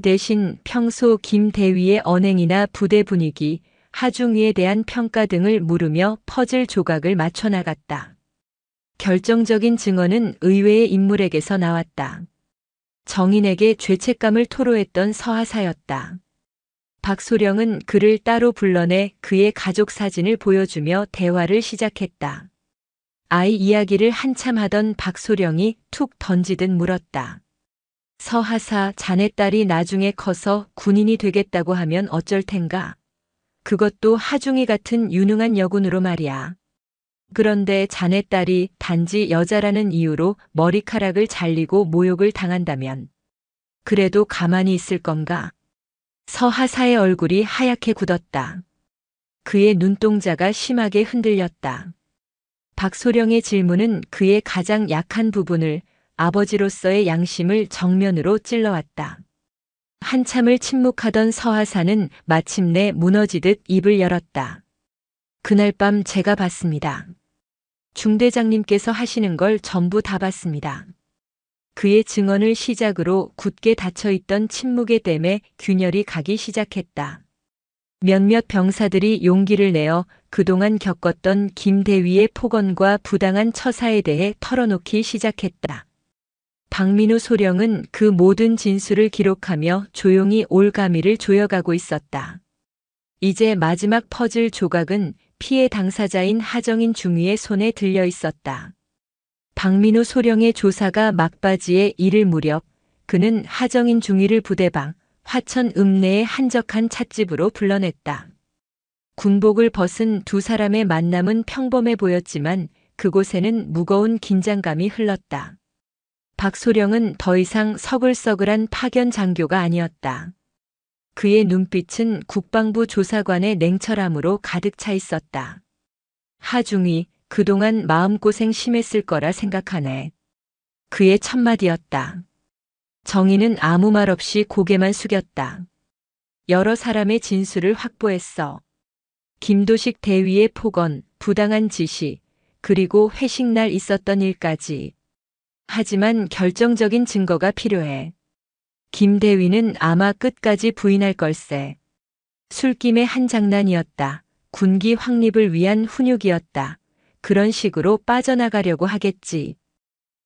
대신 평소 김 대위의 언행이나 부대 분위기, 하중위에 대한 평가 등을 물으며 퍼즐 조각을 맞춰 나갔다. 결정적인 증언은 의외의 인물에게서 나왔다. 정인에게 죄책감을 토로했던 서하사였다. 박소령은 그를 따로 불러내 그의 가족 사진을 보여주며 대화를 시작했다. 아이 이야기를 한참 하던 박소령이 툭 던지듯 물었다. 서하사, 자네 딸이 나중에 커서 군인이 되겠다고 하면 어쩔 텐가? 그것도 하중이 같은 유능한 여군으로 말이야. 그런데 자네 딸이 단지 여자라는 이유로 머리카락을 잘리고 모욕을 당한다면 그래도 가만히 있을 건가? 서하사의 얼굴이 하얗게 굳었다. 그의 눈동자가 심하게 흔들렸다. 박소령의 질문은 그의 가장 약한 부분을, 아버지로서의 양심을 정면으로 찔러왔다. 한참을 침묵하던 서하사는 마침내 무너지듯 입을 열었다. 그날 밤 제가 봤습니다. 중대장님께서 하시는 걸 전부 다 봤습니다. 그의 증언을 시작으로 굳게 닫혀있던 침묵의 댐에 균열이 가기 시작했다. 몇몇 병사들이 용기를 내어 그동안 겪었던 김대위의 폭언과 부당한 처사에 대해 털어놓기 시작했다. 박민우 소령은 그 모든 진술을 기록하며 조용히 올가미를 조여가고 있었다. 이제 마지막 퍼즐 조각은 피해 당사자인 하정인 중위의 손에 들려 있었다. 박민우 소령의 조사가 막바지에 이를 무렵 그는 하정인 중위를 부대방 화천 읍내의 한적한 찻집으로 불러냈다. 군복을 벗은 두 사람의 만남은 평범해 보였지만 그곳에는 무거운 긴장감이 흘렀다. 박소령은 더 이상 서글서글한 파견 장교가 아니었다. 그의 눈빛은 국방부 조사관의 냉철함으로 가득 차 있었다. 하중이 그동안 마음고생 심했을 거라 생각하네. 그의 첫마디였다. 정희는 아무 말 없이 고개만 숙였다. 여러 사람의 진술을 확보했어. 김도식 대위의 폭언, 부당한 지시, 그리고 회식날 있었던 일까지. 하지만 결정적인 증거가 필요해. 김 대위는 아마 끝까지 부인할 걸세. 술김의 한 장난이었다. 군기 확립을 위한 훈육이었다. 그런 식으로 빠져나가려고 하겠지.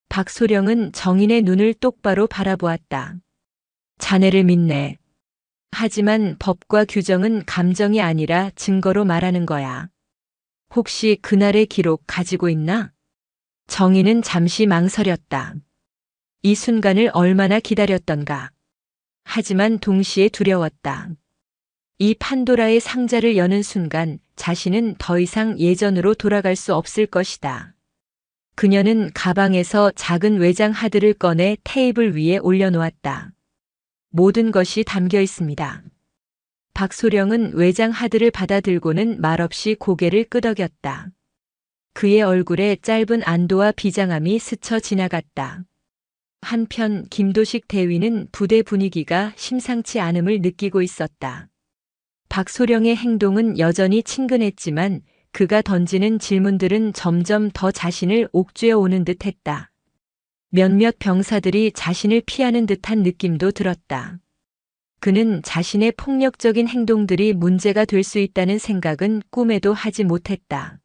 박소령은 정인의 눈을 똑바로 바라보았다. 자네를 믿네. 하지만 법과 규정은 감정이 아니라 증거로 말하는 거야. 혹시 그날의 기록 가지고 있나? 정인은 잠시 망설였다. 이 순간을 얼마나 기다렸던가. 하지만 동시에 두려웠다. 이 판도라의 상자를 여는 순간 자신은 더 이상 예전으로 돌아갈 수 없을 것이다. 그녀는 가방에서 작은 외장 하드를 꺼내 테이블 위에 올려놓았다. 모든 것이 담겨 있습니다. 박소령은 외장 하드를 받아들고는 말없이 고개를 끄덕였다. 그의 얼굴에 짧은 안도와 비장함이 스쳐 지나갔다. 한편 김도식 대위는 부대 분위기가 심상치 않음을 느끼고 있었다. 박소령의 행동은 여전히 친근했지만 그가 던지는 질문들은 점점 더 자신을 옥죄어 오는 듯 했다. 몇몇 병사들이 자신을 피하는 듯한 느낌도 들었다. 그는 자신의 폭력적인 행동들이 문제가 될 수 있다는 생각은 꿈에도 하지 못했다.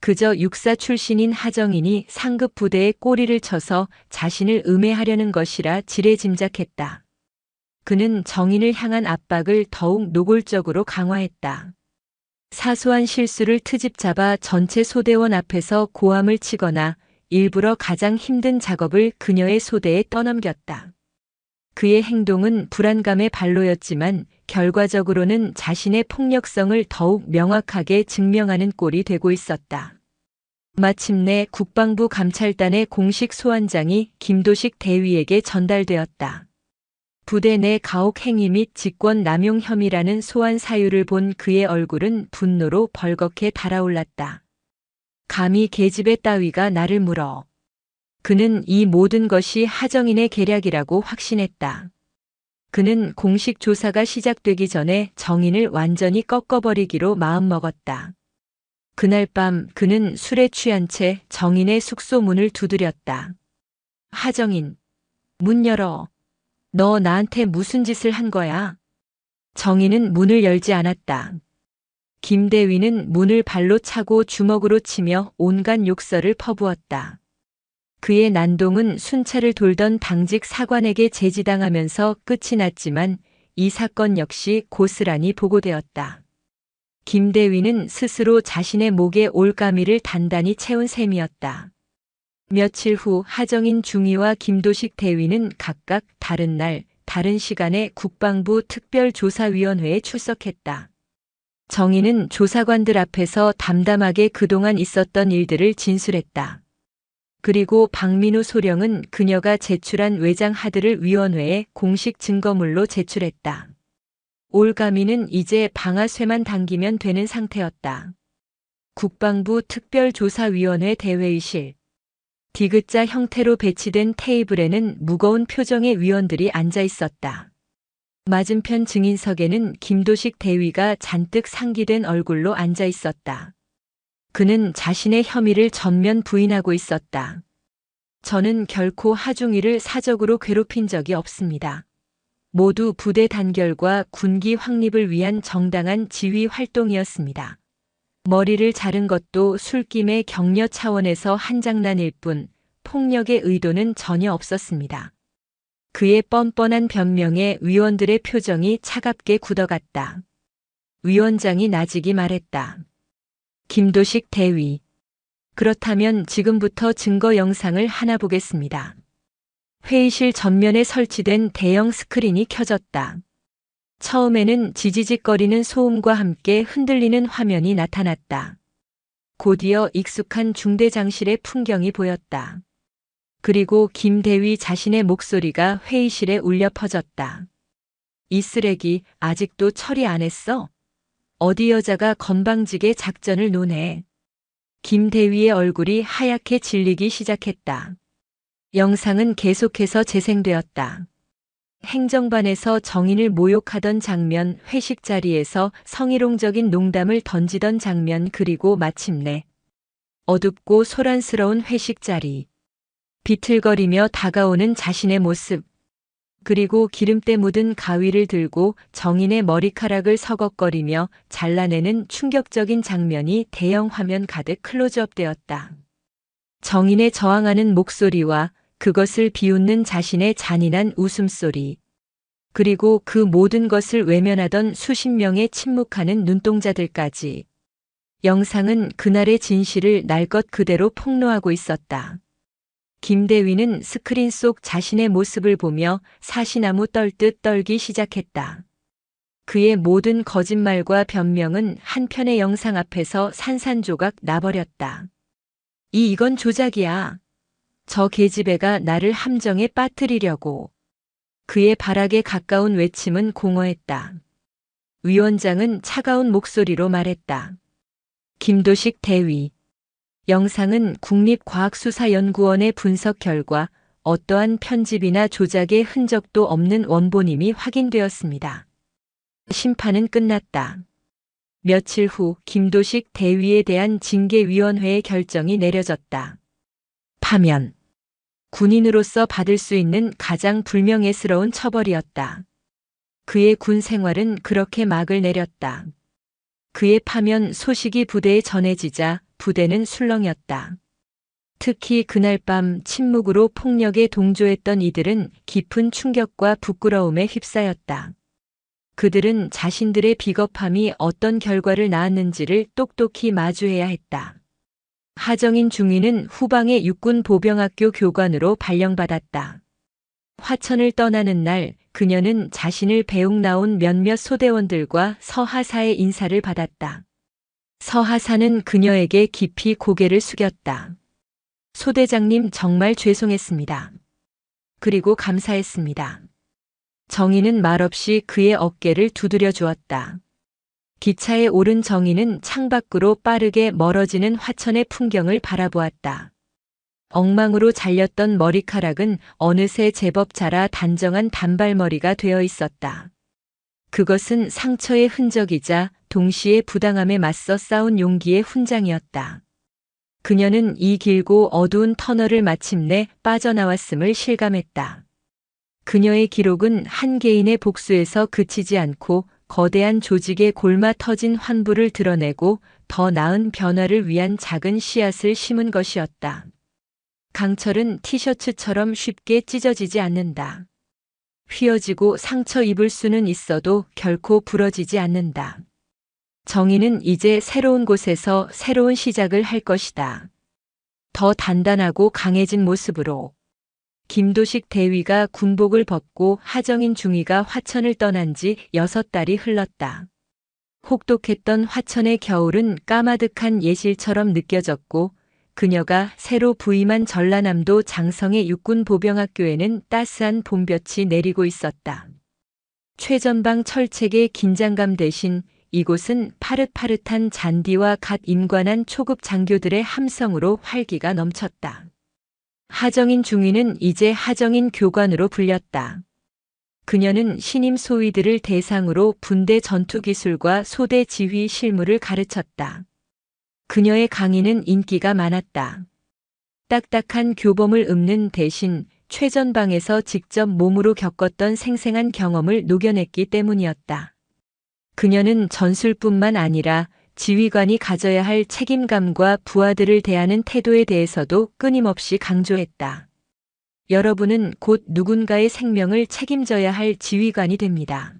그저 육사 출신인 하정인이 상급 부대에 꼬리를 쳐서 자신을 음해하려는 것이라 지레짐작했다. 그는 정인을 향한 압박을 더욱 노골적으로 강화했다. 사소한 실수를 트집 잡아 전체 소대원 앞에서 고함을 치거나 일부러 가장 힘든 작업을 그녀의 소대에 떠넘겼다. 그의 행동은 불안감의 발로였지만 결과적으로는 자신의 폭력성을 더욱 명확하게 증명하는 꼴이 되고 있었다. 마침내 국방부 감찰단의 공식 소환장이 김도식 대위에게 전달되었다. 부대 내 가혹 행위 및 직권 남용 혐의라는 소환 사유를 본 그의 얼굴은 분노로 벌겋게 달아올랐다. 감히 계집애 따위가 나를 물어. 그는 이 모든 것이 하정인의 계략이라고 확신했다. 그는 공식 조사가 시작되기 전에 정인을 완전히 꺾어버리기로 마음먹었다. 그날 밤 그는 술에 취한 채 정인의 숙소 문을 두드렸다. 하정인, 문 열어. 너 나한테 무슨 짓을 한 거야? 정인은 문을 열지 않았다. 김대위는 문을 발로 차고 주먹으로 치며 온갖 욕설을 퍼부었다. 그의 난동은 순찰을 돌던 당직 사관에게 제지당하면서 끝이 났지만 이 사건 역시 고스란히 보고되었다. 김대위는 스스로 자신의 목에 올가미를 단단히 채운 셈이었다. 며칠 후 하정인 중위와 김도식 대위는 각각 다른 날, 다른 시간에 국방부 특별조사위원회에 출석했다. 정인은 조사관들 앞에서 담담하게 그동안 있었던 일들을 진술했다. 그리고 박민우 소령은 그녀가 제출한 외장 하드를 위원회에 공식 증거물로 제출했다. 올가미는 이제 방아쇠만 당기면 되는 상태였다. 국방부 특별조사위원회 대회의실. 디귿자 형태로 배치된 테이블에는 무거운 표정의 위원들이 앉아 있었다. 맞은편 증인석에는 김도식 대위가 잔뜩 상기된 얼굴로 앉아 있었다. 그는 자신의 혐의를 전면 부인하고 있었다. 저는 결코 하중이를 사적으로 괴롭힌 적이 없습니다. 모두 부대 단결과 군기 확립을 위한 정당한 지휘 활동이었습니다. 머리를 자른 것도 술김의 격려 차원에서 한 장난일 뿐 폭력의 의도는 전혀 없었습니다. 그의 뻔뻔한 변명에 위원들의 표정이 차갑게 굳어갔다. 위원장이 나직이 말했다. 김도식 대위. 그렇다면 지금부터 증거 영상을 하나 보겠습니다. 회의실 전면에 설치된 대형 스크린이 켜졌다. 처음에는 지지직거리는 소음과 함께 흔들리는 화면이 나타났다. 곧이어 익숙한 중대장실의 풍경이 보였다. 그리고 김 대위 자신의 목소리가 회의실에 울려 퍼졌다. 이 쓰레기 아직도 처리 안 했어? 어디 여자가 건방지게 작전을 노네. 김 대위의 얼굴이 하얗게 질리기 시작했다. 영상은 계속해서 재생되었다. 행정반에서 정인을 모욕하던 장면, 회식 자리에서 성희롱적인 농담을 던지던 장면, 그리고 마침내 어둡고 소란스러운 회식 자리. 비틀거리며 다가오는 자신의 모습. 그리고 기름때 묻은 가위를 들고 정인의 머리카락을 서걱거리며 잘라내는 충격적인 장면이 대형 화면 가득 클로즈업되었다. 정인의 저항하는 목소리와 그것을 비웃는 자신의 잔인한 웃음소리. 그리고 그 모든 것을 외면하던 수십 명의 침묵하는 눈동자들까지. 영상은 그날의 진실을 날 것 그대로 폭로하고 있었다. 김 대위는 스크린 속 자신의 모습을 보며 사시나무 떨듯 떨기 시작했다. 그의 모든 거짓말과 변명은 한 편의 영상 앞에서 산산조각 나버렸다. 이건 조작이야. 저 계집애가 나를 함정에 빠뜨리려고. 그의 발악에 가까운 외침은 공허했다. 위원장은 차가운 목소리로 말했다. 김도식 대위. 영상은 국립과학수사연구원의 분석 결과 어떠한 편집이나 조작의 흔적도 없는 원본임이 확인되었습니다. 심판은 끝났다. 며칠 후 김도식 대위에 대한 징계위원회의 결정이 내려졌다. 파면. 군인으로서 받을 수 있는 가장 불명예스러운 처벌이었다. 그의 군 생활은 그렇게 막을 내렸다. 그의 파면 소식이 부대에 전해지자 부대는 술렁였다. 특히 그날 밤 침묵으로 폭력에 동조했던 이들은 깊은 충격과 부끄러움에 휩싸였다. 그들은 자신들의 비겁함이 어떤 결과를 낳았는지를 똑똑히 마주해야 했다. 하정인 중위는 후방의 육군보병학교 교관으로 발령받았다. 화천을 떠나는 날 그녀는 자신을 배웅 나온 몇몇 소대원들과 서하사의 인사를 받았다. 서하사는 그녀에게 깊이 고개를 숙였다. 소대장님 정말 죄송했습니다. 그리고 감사했습니다. 정인은 말없이 그의 어깨를 두드려 주었다. 기차에 오른 정인은 창밖으로 빠르게 멀어지는 화천의 풍경을 바라보았다. 엉망으로 잘렸던 머리카락은 어느새 제법 자라 단정한 단발머리가 되어 있었다. 그것은 상처의 흔적이자 동시에 부당함에 맞서 싸운 용기의 훈장이었다. 그녀는 이 길고 어두운 터널을 마침내 빠져나왔음을 실감했다. 그녀의 기록은 한 개인의 복수에서 그치지 않고 거대한 조직의 골마 터진 환부를 드러내고 더 나은 변화를 위한 작은 씨앗을 심은 것이었다. 강철은 티셔츠처럼 쉽게 찢어지지 않는다. 휘어지고 상처 입을 수는 있어도 결코 부러지지 않는다. 정의는 이제 새로운 곳에서 새로운 시작을 할 것이다. 더 단단하고 강해진 모습으로. 김도식 대위가 군복을 벗고 하정인 중위가 화천을 떠난 지 6달이 흘렀다. 혹독했던 화천의 겨울은 까마득한 예실처럼 느껴졌고 그녀가 새로 부임한 전라남도 장성의 육군보병학교에는 따스한 봄볕이 내리고 있었다. 최전방 철책의 긴장감 대신 이곳은 파릇파릇한 잔디와 갓 임관한 초급 장교들의 함성으로 활기가 넘쳤다. 하정인 중위는 이제 하정인 교관으로 불렸다. 그녀는 신임 소위들을 대상으로 분대 전투 기술과 소대 지휘 실무를 가르쳤다. 그녀의 강의는 인기가 많았다. 딱딱한 교범을 읊는 대신 최전방에서 직접 몸으로 겪었던 생생한 경험을 녹여냈기 때문이었다. 그녀는 전술뿐만 아니라 지휘관이 가져야 할 책임감과 부하들을 대하는 태도에 대해서도 끊임없이 강조했다. 여러분은 곧 누군가의 생명을 책임져야 할 지휘관이 됩니다.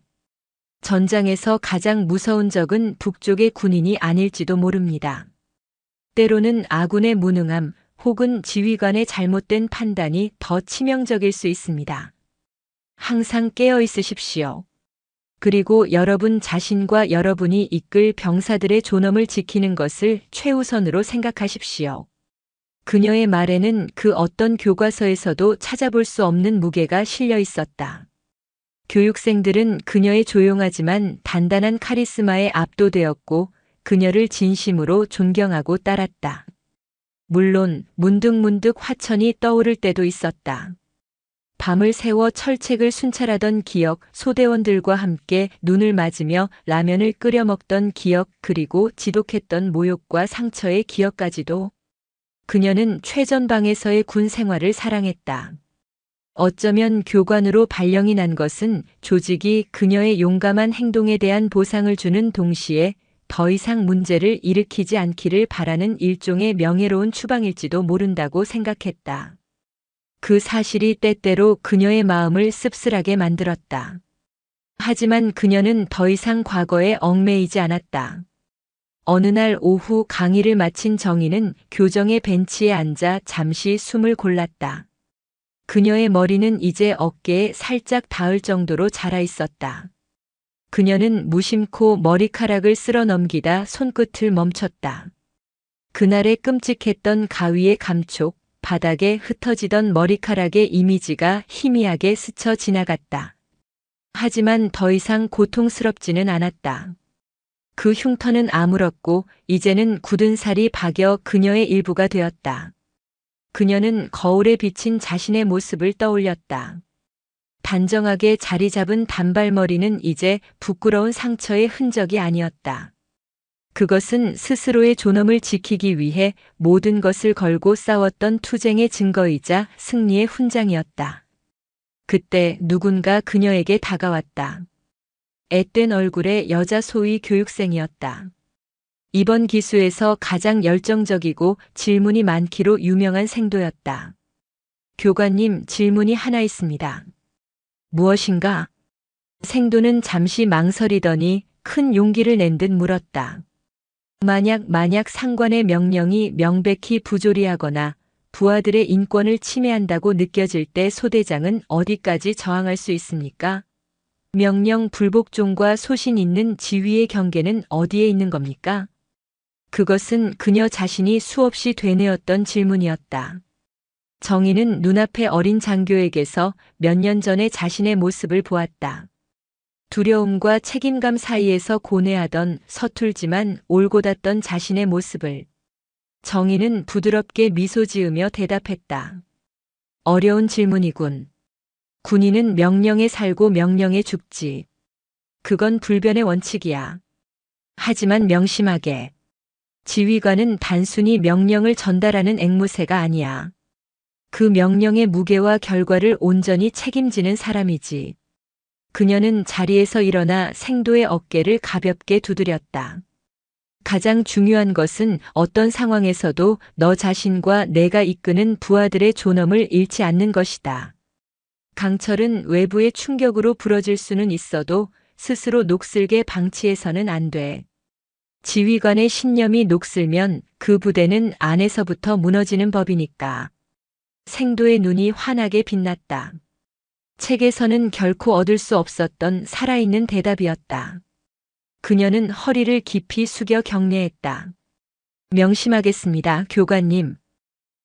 전장에서 가장 무서운 적은 북쪽의 군인이 아닐지도 모릅니다. 때로는 아군의 무능함 혹은 지휘관의 잘못된 판단이 더 치명적일 수 있습니다. 항상 깨어 있으십시오. 그리고 여러분 자신과 여러분이 이끌 병사들의 존엄을 지키는 것을 최우선으로 생각하십시오. 그녀의 말에는 그 어떤 교과서에서도 찾아볼 수 없는 무게가 실려 있었다. 교육생들은 그녀의 조용하지만 단단한 카리스마에 압도되었고 그녀를 진심으로 존경하고 따랐다. 물론 문득문득 화천이 떠오를 때도 있었다. 밤을 새워 철책을 순찰하던 기억, 소대원들과 함께 눈을 맞으며 라면을 끓여 먹던 기억, 그리고 지독했던 모욕과 상처의 기억까지도. 그녀는 최전방에서의 군 생활을 사랑했다. 어쩌면 교관으로 발령이 난 것은 조직이 그녀의 용감한 행동에 대한 보상을 주는 동시에 더 이상 문제를 일으키지 않기를 바라는 일종의 명예로운 추방일지도 모른다고 생각했다. 그 사실이 때때로 그녀의 마음을 씁쓸하게 만들었다. 하지만 그녀는 더 이상 과거에 얽매이지 않았다. 어느 날 오후 강의를 마친 정희는 교정의 벤치에 앉아 잠시 숨을 골랐다. 그녀의 머리는 이제 어깨에 살짝 닿을 정도로 자라 있었다. 그녀는 무심코 머리카락을 쓸어 넘기다 손끝을 멈췄다. 그날의 끔찍했던 가위의 감촉, 바닥에 흩어지던 머리카락의 이미지가 희미하게 스쳐 지나갔다. 하지만 더 이상 고통스럽지는 않았다. 그 흉터는 아물었고 이제는 굳은 살이 박여 그녀의 일부가 되었다. 그녀는 거울에 비친 자신의 모습을 떠올렸다. 단정하게 자리 잡은 단발머리는 이제 부끄러운 상처의 흔적이 아니었다. 그것은 스스로의 존엄을 지키기 위해 모든 것을 걸고 싸웠던 투쟁의 증거이자 승리의 훈장이었다. 그때 누군가 그녀에게 다가왔다. 앳된 얼굴의 여자 소위 교육생이었다. 이번 기수에서 가장 열정적이고 질문이 많기로 유명한 생도였다. 교관님, 질문이 하나 있습니다. 무엇인가? 생도는 잠시 망설이더니 큰 용기를 낸 듯 물었다. 만약 상관의 명령이 명백히 부조리하거나 부하들의 인권을 침해한다고 느껴질 때 소대장은 어디까지 저항할 수 있습니까? 명령 불복종과 소신 있는 지휘의 경계는 어디에 있는 겁니까? 그것은 그녀 자신이 수없이 되뇌었던 질문이었다. 정희는 눈앞의 어린 장교에게서 몇 년 전의 자신의 모습을 보았다. 두려움과 책임감 사이에서 고뇌하던 서툴지만 올곧았던 자신의 모습을. 정희는 부드럽게 미소 지으며 대답했다. 어려운 질문이군. 군인은 명령에 살고 명령에 죽지. 그건 불변의 원칙이야. 하지만 명심하게. 지휘관은 단순히 명령을 전달하는 앵무새가 아니야. 그 명령의 무게와 결과를 온전히 책임지는 사람이지. 그녀는 자리에서 일어나 생도의 어깨를 가볍게 두드렸다. 가장 중요한 것은 어떤 상황에서도 너 자신과 내가 이끄는 부하들의 존엄을 잃지 않는 것이다. 강철은 외부의 충격으로 부러질 수는 있어도 스스로 녹슬게 방치해서는 안 돼. 지휘관의 신념이 녹슬면 그 부대는 안에서부터 무너지는 법이니까. 생도의 눈이 환하게 빛났다. 책에서는 결코 얻을 수 없었던 살아있는 대답이었다. 그녀는 허리를 깊이 숙여 경례했다. 명심하겠습니다, 교관님.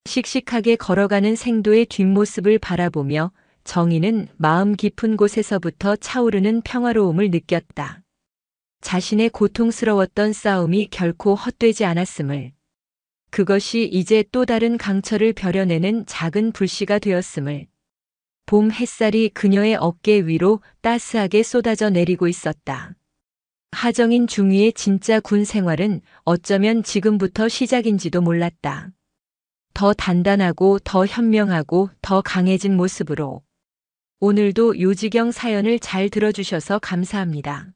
씩씩하게 걸어가는 생도의 뒷모습을 바라보며 정희는 마음 깊은 곳에서부터 차오르는 평화로움을 느꼈다. 자신의 고통스러웠던 싸움이 결코 헛되지 않았음을, 그것이 이제 또 다른 강철을 벼려내는 작은 불씨가 되었음을, 봄 햇살이 그녀의 어깨 위로 따스하게 쏟아져 내리고 있었다. 하정인 중위의 진짜 군 생활은 어쩌면 지금부터 시작인지도 몰랐다. 더 단단하고 더 현명하고 더 강해진 모습으로. 오늘도 요지경 사연을 잘 들어주셔서 감사합니다.